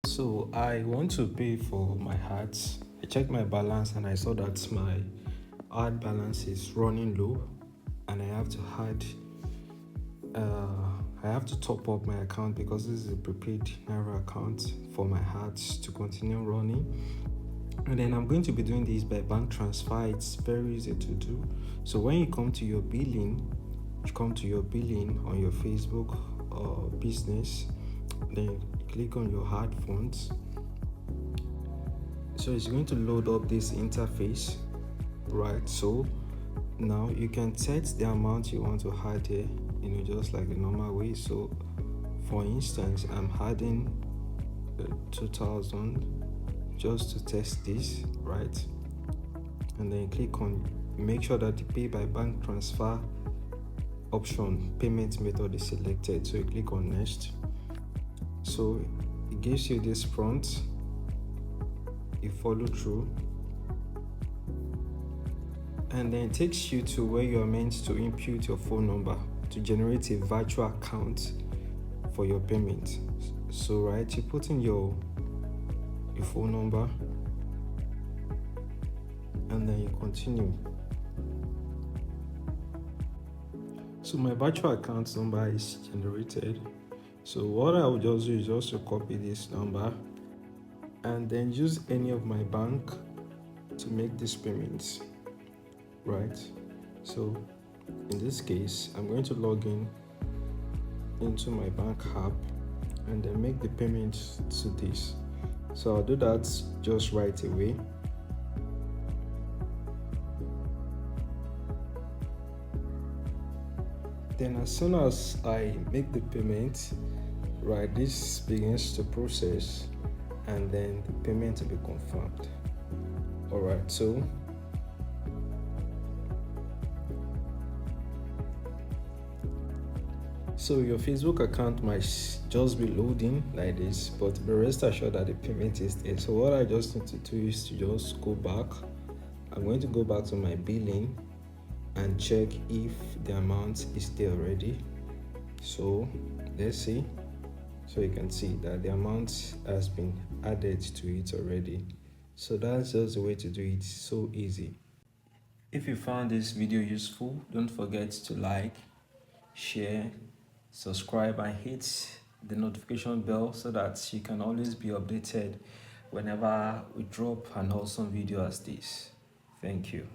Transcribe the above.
So I want to pay for my ads. I checked my balance and I saw that my ad balance is running low, and I have to top up my account because this is a prepaid Naira account for my ads to continue running. And then I'm going to be doing this by bank transfer. It's very easy to do. So when you come to your billing, on your Facebook or business, then click on your ad funds. So it's going to load up this interface, right? So now you can set the amount you want to add here, just like the normal way. So for instance, I'm adding 2000 just to test this, right? And then click on, make sure that the pay by bank transfer option, payment method is selected. So you click on next. So it gives you this prompt. You follow through, and then it takes you to where you are meant to input your phone number to generate a virtual account for your payment. So right, you put in your phone number and then you continue. So my virtual account number is generated. So what I will just do is just to copy this number and then use any of my bank to make this payments, right? So in this case, I'm going to log into my bank app and then make the payment to this. So I'll do that just right away. Then as soon as I make the payment, right, this begins to process and then the payment will be confirmed. All right, so your Facebook account might just be loading like this, but be rest assured that the payment is there. So what I just need to do is to just go back. I'm going to go back to my billing and check if the amount is there already. So let's see. So you can see that the amount has been added to it already. So that's just the way to do it. So easy. If you found this video useful, don't forget to like, share, subscribe, and hit the notification bell so that you can always be updated whenever we drop an awesome video as this. Thank you.